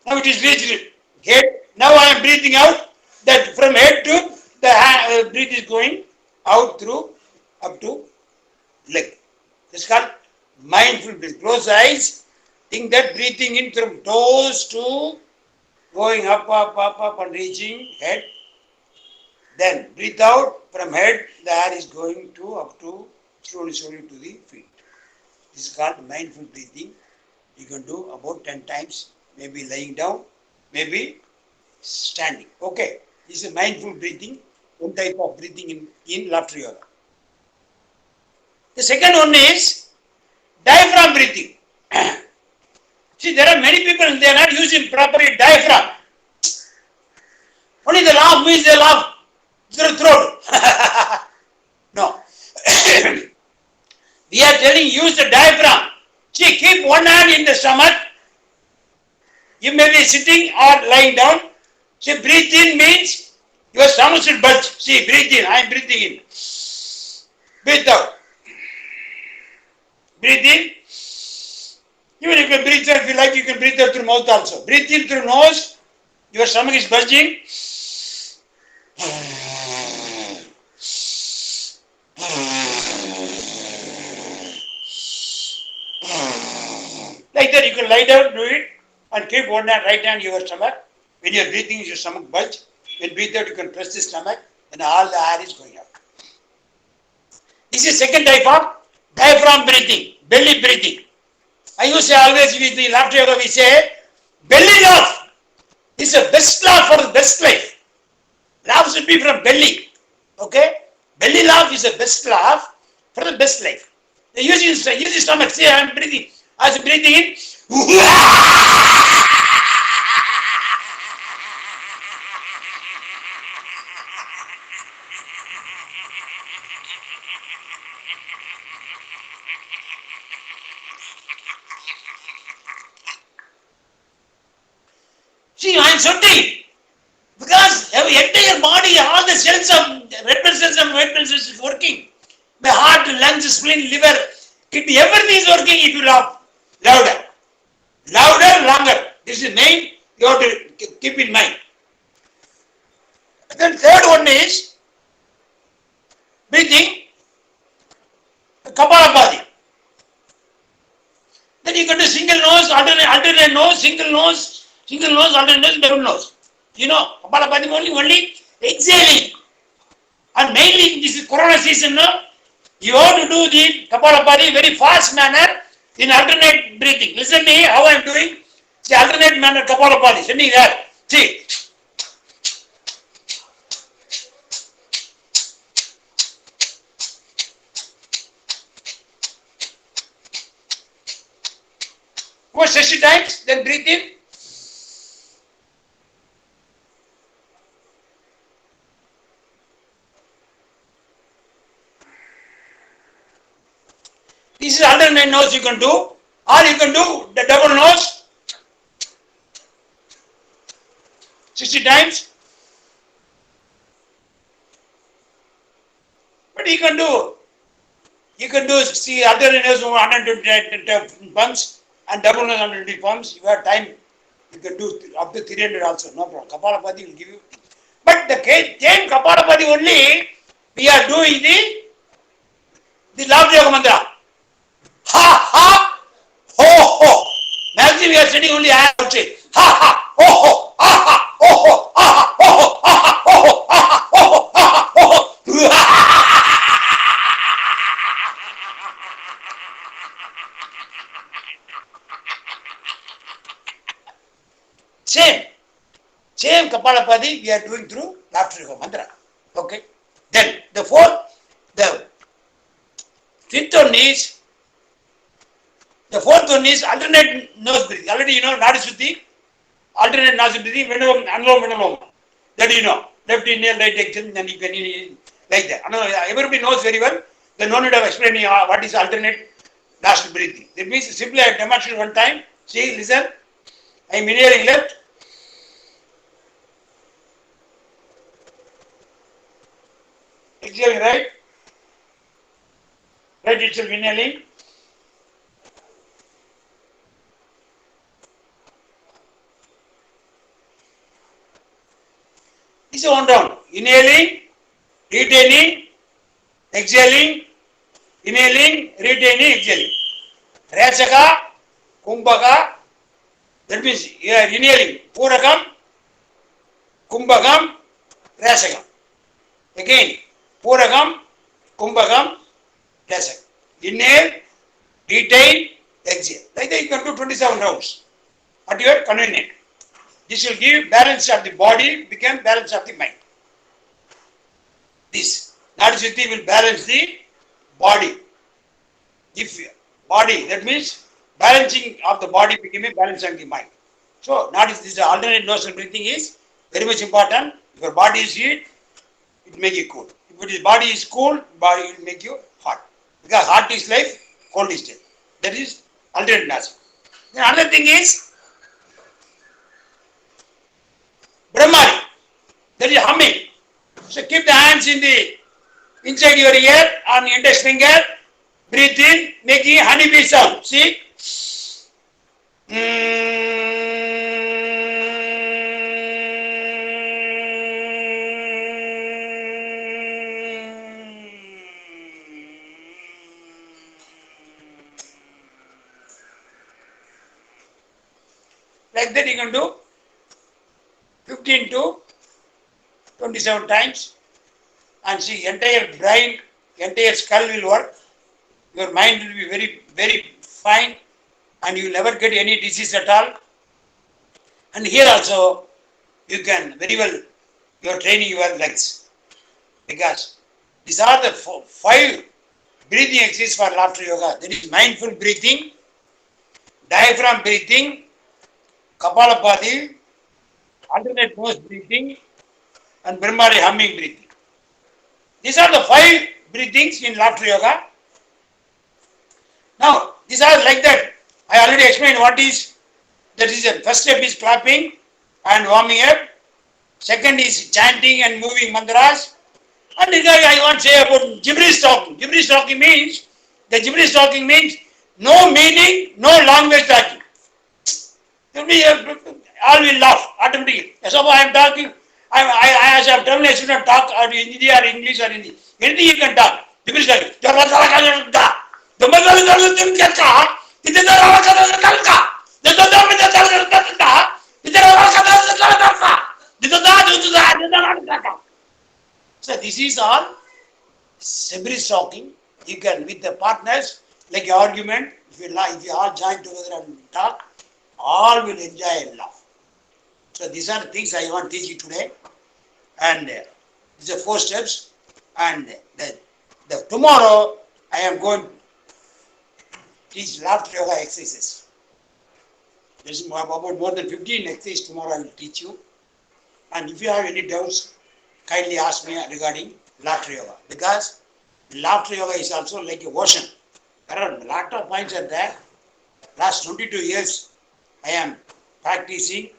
now it is reached head. Now I am breathing out, that from head to the breath is going out through up to leg. This is called mindful breathing. Close the eyes, think that breathing in from toes to going up and reaching head. Then breathe out from head, the air is going to up to slowly to the feet. This is called mindful breathing. You can do about 10 times, maybe lying down, maybe standing. Okay, this is mindful breathing, one type of breathing in laughter yoga. The second one is diaphragm breathing. See, there are many people, they are not using properly diaphragm. Only the laugh means they laugh through throat. No. We are telling use the diaphragm. See, keep one hand in the stomach. You may be sitting or lying down. See, breathe in means your stomach should bulge. See, breathe in. I am breathing in. Breathe out. Breathe in. Even if you can breathe out, if you like, you can breathe out through mouth also. Breathe in through nose. Your stomach is bulging. Like that, you can lie down, do it, and keep one hand, right hand, your stomach. When you are breathing, your stomach bulge. When breathe out, you can press the stomach, and all the air is going out. This is second type of diaphragm breathing, belly breathing. I used to say always with the laughter yoga, we say, belly laugh is the best laugh for the best life. Laugh should be from belly. Okay? Belly laugh is the best laugh for the best life. Use your stomach. See, I am breathing. As you breathing in, see, I am sweating. Because our entire body, all the cells of red blood cells and white blood cells is working. My heart, lungs, spleen, liver, kidney, everything is working if you laugh louder. Louder, longer. This is the main you have to keep in mind. Then third one is breathing, Kapalabhati. Then you can do single nose, alternate nose, single nose, alternate nose, double nose. You know, Kapalabhati only exhaling. And mainly, this is Corona season, no? You have to do the Kapalabhati very fast manner in alternate breathing. Listen to me, how I am doing. See, alternate manner Kapalabhati. Sending there. See. Go 60 times, then breathe in. This is alternate nose you can do, or you can do the double nose 60 times. But you can do see alternate nose 120 pumps and double nose 120 pumps. You have time, you can do up to 300 also, no problem. Kapalabhati will give you. But the same Kapalabhati only, we are doing the laughter yoga mantra. Ha ha, ho ho. Maximum we are studying only I outside. Ha ha, ho ho, ha ha, ho ho, ha ha, ho ho, ha ha, ho ho, ha ha, ho ho, ha ha, ho ho. Same. Same Kapalapadi we are doing through laughter yoga mantra. Okay. Then the fifth one is the fourth one is alternate nose breathing. Already you know Nadi Suddhi, alternate nose breathing, Anulom. That you know. Left inhale, right exhale, then you can like that. Everybody knows very well. Then no need of explaining what is alternate nose breathing. That means simply I demonstrate one time. See, listen. I am inhaling left. Exhaling right. Right itself inhaling. This is one round. Inhaling, retaining, exhaling, inhaling, retaining, exhaling. Rachaka, Kumbhaka, that means you are inhaling. Purakam, Kumbhakam, Rachaka. Again, Purakam, Kumbhakam, Rachaka. Inhale, retain, exhale. Like that you can do 27 rounds at your convenience. This will give balance of the body, become balance of the mind. This Nadi Siddhi will balance the body. If body, that means balancing of the body becoming balance of the mind. So this alternate nostril breathing is very much important. If your body is heat, it will make you cool. If your body is cool, body will make you hot. Because hot is life, cold is death. That is alternate nostril. Then another thing is Brahmari, that is humming. So keep the hands inside your ear on index finger, breathe in, making honeybee sound. See? Like that you can do 15 to 27 times, and see entire brain, entire skull will work. Your mind will be very, very fine, and you will never get any disease at all. And here also, you can very well, you are training your legs, because these are the 5 breathing exercises for laughter yoga. That is mindful breathing, diaphragm breathing, Kapalabhati, alternate nose breathing, and Brahmari humming breathing. These are the 5 breathings in laughter yoga. Now, these are like that. I already explained what is that is the first step is clapping and warming up. Second is chanting and moving mantras. And I want to say about gibberish talking. Gibberish talking means no meaning, no language talking. All will laugh automatically. So I am talking. As I have told you, I should not talk or Hindi or English or Hindi. Anything you can talk. Gibberish talking. So this is all gibberish talking. You can with the partners like your argument. If you all join together and talk, all will enjoy and laugh. So these are the things I want to teach you today. And these are 4 steps. And tomorrow I am going to teach laughter yoga exercises. There's about more than 15 exercises tomorrow I will teach you. And if you have any doubts, kindly ask me regarding laughter yoga. Because laughter yoga is also like a ocean. There are a lot of points are there. Last 22 years I am practicing,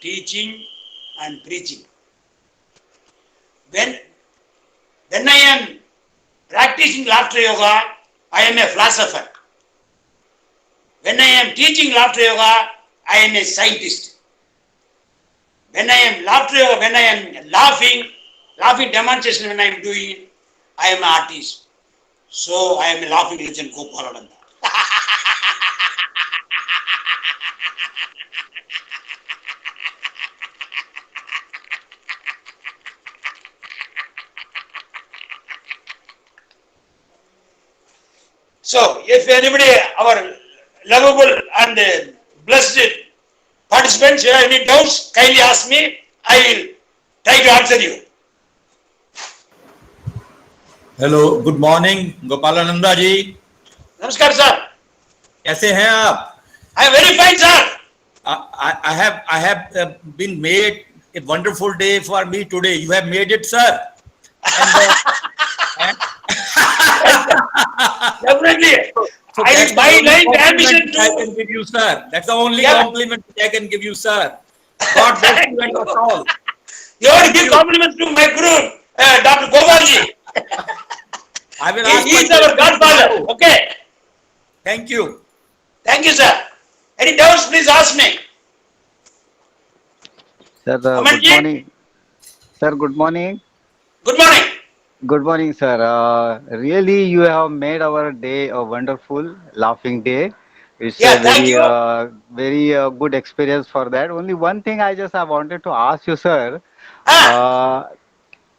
teaching and preaching. When I am practicing laughter yoga, I am a philosopher. When I am teaching laughter yoga, I am a scientist. When I am laughing demonstration when I am doing, I am an artist. So I am a laughing legend Gopalananda. So, if anybody, our lovable and blessed participants, you have any doubts, kindly ask me. I will try to answer you. Hello good morning Gopalananda ji Namaskar, sir. कैसे हैं आप I am very fine, sir. I have been made a wonderful day for me today. You have made it, sir. And, and Definitely. so I that's will the my only life compliment ambition which I to. can give you, sir. That's the only Yeah. compliment which I can give you, sir. God bless you and us all. You have to Thank give you. compliments to my guru, Dr. Gopalji. I will He, ask he my is our question godfather. tomorrow. Okay. Thank you. Thank you, sir. Any doubts, please ask me. Sir, good Amanji, morning. Sir, good morning. good morning. Good morning, sir. Really, you have made our day a wonderful, laughing day. It's a Yeah, thank very, you. good experience for that. Only one thing I wanted to ask you, sir. Ah, Uh,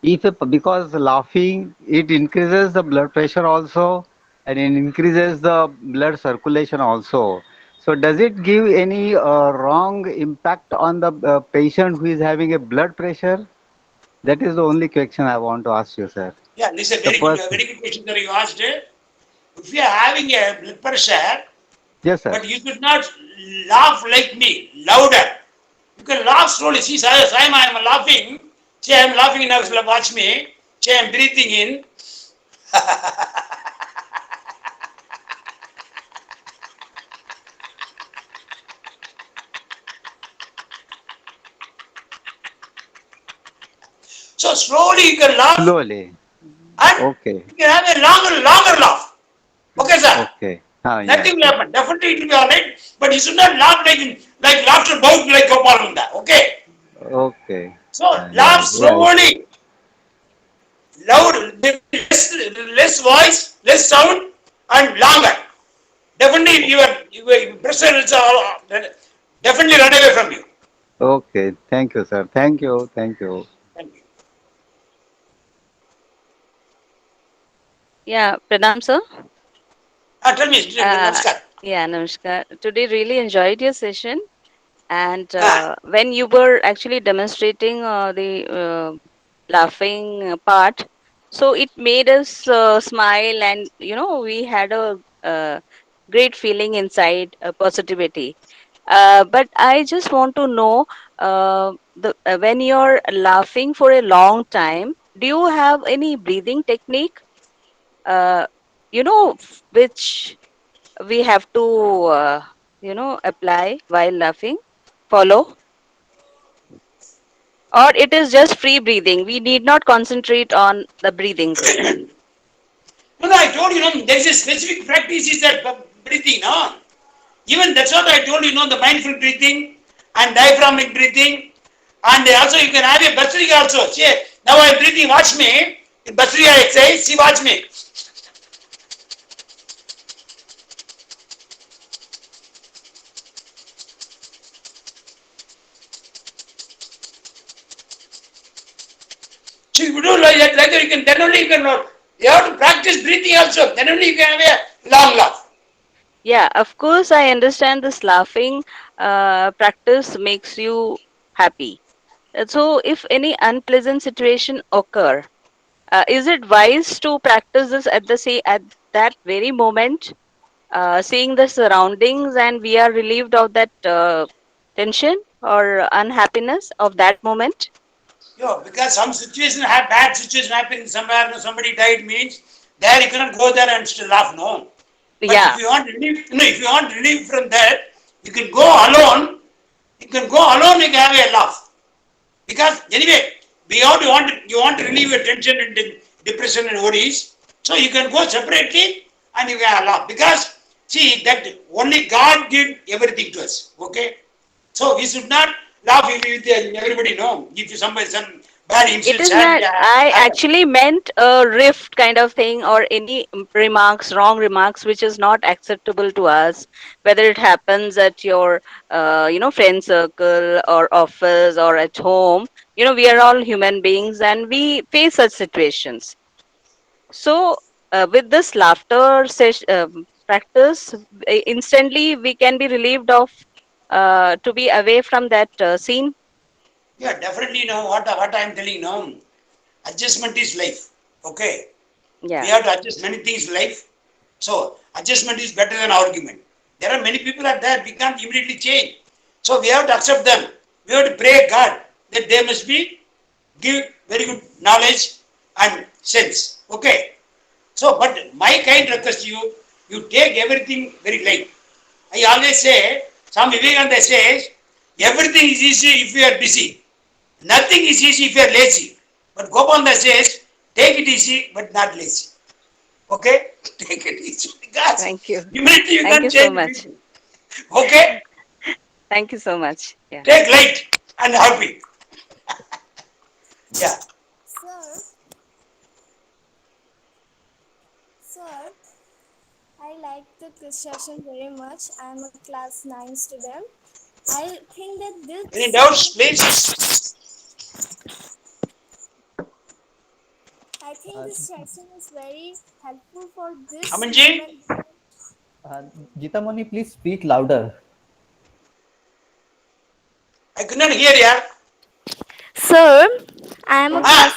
if because laughing it increases the blood pressure also, and it increases the blood circulation also. So does it give any wrong impact on the patient who is having a blood pressure? That is the only question I want to ask you, sir. yeah, this is a The very person, good question that you asked. If you are having a blood pressure, yes, sir. but you should not laugh like me, louder. You can laugh slowly. See, I am laughing. See, I am laughing now. Watch me. See, I am breathing in. So slowly you can laugh Slowly. and Okay. you can have a longer laugh. Okay, sir. Okay. Ah, yes, Nothing will yes. happen. Definitely it will be alright. But you should not laugh like laughter bout like Gopalanda. Okay. Okay. So laugh Yeah, yeah. slowly, loud, less voice, less sound, and longer. Definitely your pressure is definitely run away from you. Okay. Thank you, sir. Thank you. Thank you. Thank you. Yeah, Pranam sir. Tell me, Uh, Namaskar. yeah, Namaskar. Today really enjoyed your session, and Ah, when you were actually demonstrating the laughing part, so it made us smile, and we had a great feeling inside, positivity. But I just want to know, the when you're laughing for a long time, do you have any breathing technique? Uh, which we have to apply while laughing, follow, or it is just free breathing, we need not concentrate on the breathings? no, I told you, there is a specific practice is that breathing, no? Even that's what I told you, the mindful breathing and diaphragmatic breathing. And also you can have a Bhastrika also. See, now I am breathing, watch me. In Bhastrika exercise, see, watch me. So if you do like that, you can, then only you can, you have to practice breathing also. Then only you can have a long laugh. Yeah, of course, I understand this laughing practice makes you happy. So if any unpleasant situation occur, is it wise to practice this at that very moment, seeing the surroundings, and we are relieved of that tension or unhappiness of that moment? Yo, because some situation have bad situation happening somewhere, somebody died means there you cannot go there and still laugh, no. But if Yeah, you want relief, if you want relief from that, you can go alone. You can go alone and have a laugh. Because anyway, beyond you want to relieve your tension and depression and worries. So you can go separately and you can laugh. Because see that only God did everything to us. Okay. So we should not laugh with everybody. No, if some bad it incidents is not. I happen. actually meant a rift kind of thing, or any remarks, wrong remarks, which is not acceptable to us, whether it happens at your, friend circle or office or at home. We are all human beings and we face such situations. So with this laughter practice, instantly we can be relieved of to be away from that scene. Yeah, definitely. What I'm telling now, adjustment is life. Okay, we Yeah. have to adjust many things in life. So adjustment is better than argument. There are many people are there, we can't immediately change. So we have to accept them. We have to pray God that they must be give very good knowledge and sense. Okay. So, but my kind request to you, you take everything very light. I always say, Swami Vivekananda says, everything is easy if you are busy. Nothing is easy if you are lazy. But Gopalanda says, take it easy but not lazy. Okay? Take it easy because Thank you. immediately you Thank you can so change much. people. Okay? Thank you so much. Yeah. Take light and happy. Yeah. Sir, sir, I like the session very much. I am a class 9 student. I think that Any this doubts, session, please? I think Uh, this session is very helpful for this Amanji, moment. uh, Gitamani, please speak louder. I could not hear ya. Sir, I am a Ah,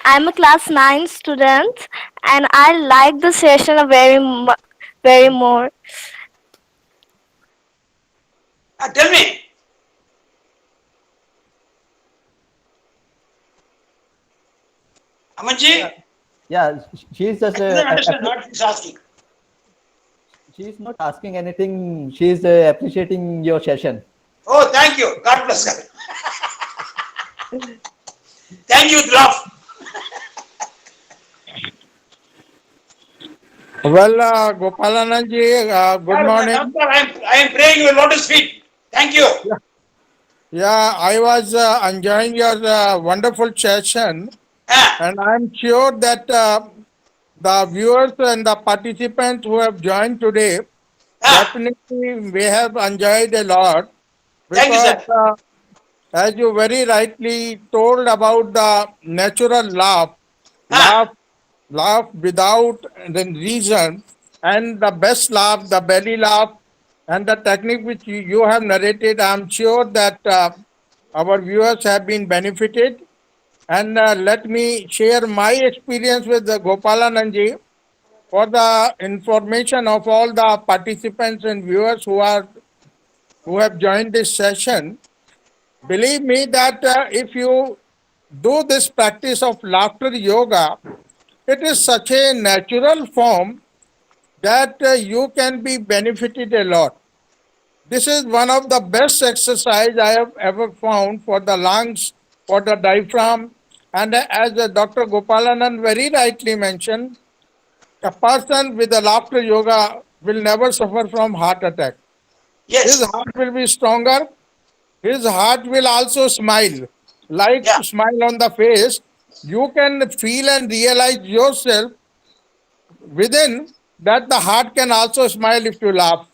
I am a class 9 student and I like the session very more. tell me. Yeah, Amanji, yeah. She is I just could not understand what he's asking. she is not asking anything. She is appreciating your session. Oh, thank you. God bless her. Thank you, love. Well, Gopalananji, good morning. Doctor, I am praying your lotus feet. Thank you. Yeah, I was enjoying your wonderful session, Ah, and I'm sure that the viewers and the participants who have joined today ah, definitely we have enjoyed a lot thank you, because, sir. as you very rightly told about the natural laugh, Ah, laugh, laugh without the reason, and the best laugh, the belly laugh, and the technique which you have narrated, I'm sure that our viewers have been benefited. And let me share my experience with the Gopalananji for the information of all the participants and viewers who have joined this session. Believe me that if you do this practice of laughter yoga, it is such a natural form that you can be benefited a lot. This is one of the best exercise I have ever found for the lungs, for the diaphragm, and as Dr. Gopalanand very rightly mentioned, a person with a laughter yoga will never suffer from heart attack. His yes. heart will be stronger. His heart will also smile, like Yeah, smile on the face. You can feel and realize yourself within that the heart can also smile if you laugh.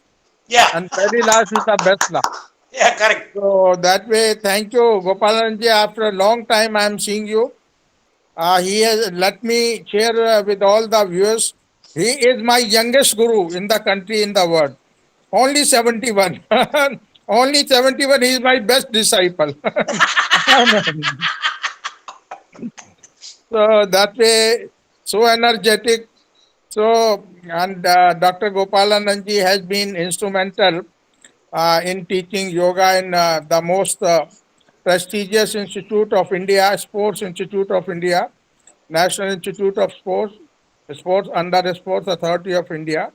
yeah, And very last is the best laugh. yeah, correct. So that way, thank you, Gopalanji. After a long time, I am seeing you. He has let me share with all the viewers. He is my youngest guru in the country, in the world. Only 71. Only 71. He is my best disciple. So that way, so energetic. So, and Dr. Gopalananji has been instrumental in teaching yoga in the most prestigious institute of India, Sports Institute of India, National Institute of Sports, Sports under the Sports Authority of India.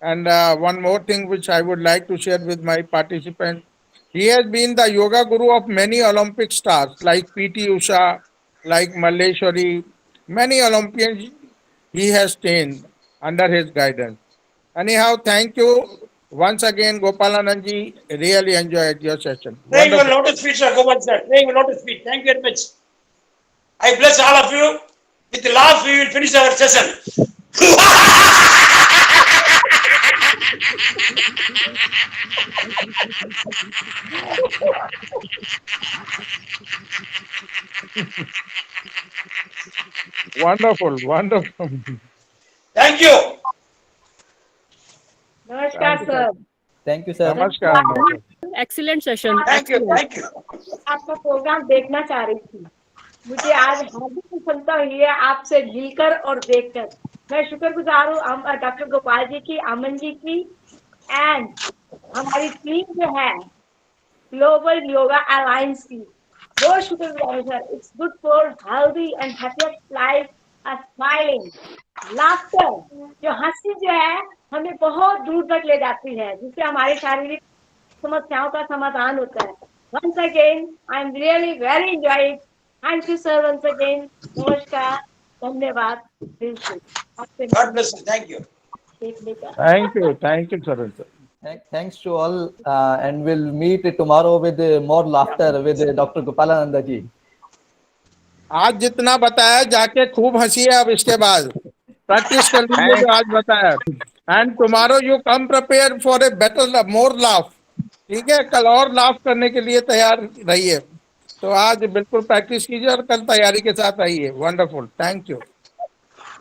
And one more thing which I would like to share with my participants, he has been the yoga guru of many Olympic stars like P.T. Usha, like Malleshwari, many Olympians he has trained under his guidance. Anyhow, thank you once again, Gopalananji. Really enjoyed your session. Praying your Wonderful. lotus feet, sir. Go on, sir. Praying your lotus feet. Thank you very much. I bless all of you. With the laugh, we will finish our session. Wonderful. Wonderful. Thank you. नमस्कार sir. Thank you, sir. नमस्कार नमस्कार। Excellent session. Thank you. Thank you. आपका programme देखना चाह रही थी। मुझे आज हार्दिक प्रसन्नता हुई है आपसे मिलकर और देखकर। मैं शुक्रगुजार हूँ डॉक्टर गोपाल जी की, अमन जी की एंड हमारी टीम जो है ग्लोबल योगा अलायंस की, बहुत शुक्रगुजार हूँ sir. It's good for healthy and happiest life, a smiling laughter. जो हंसी जो है हमें बहुत दूर तक ले जाती है, जिससे हमारी शारीरिक समस्याओं का समाधान होता है। Once again, I am really very enjoyed. Thank you, sir. Once again, नमस्कार, धन्यवाद दिल से। आपसे God bless you. Thank you. देखने का। Thank you sir. Thanks to all, and we'll meet tomorrow with more laughter with Dr. Gopalananda ji. आज जितना बताया जाके खूब हंसी है, अब इसके बाद प्रैक्टिस कर लीजिए जो आज बताया। And tomorrow you come prepare for a better more laugh. ठीक है, कल और लाफ करने के लिए तैयार रहिए। तो आज बिल्कुल प्रैक्टिस कीजिए और कल तैयारी के साथ आइए। Wonderful, thank you.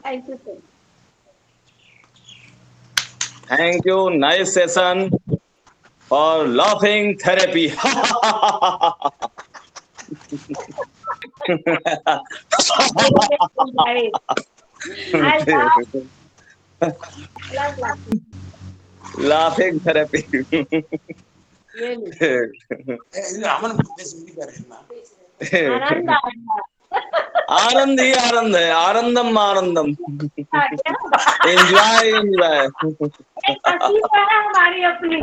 Thank you, sir. Thank you. Nice session for laughing therapy. I love laughing. Laughing therapy. Really. अमन हिंदी कर रहे हैं ना। आनंद आया। आनंद ही आनंद है, आनंदम आनंदम। आ गया। Enjoy enjoy. एक हंसी है हमारी अपनी।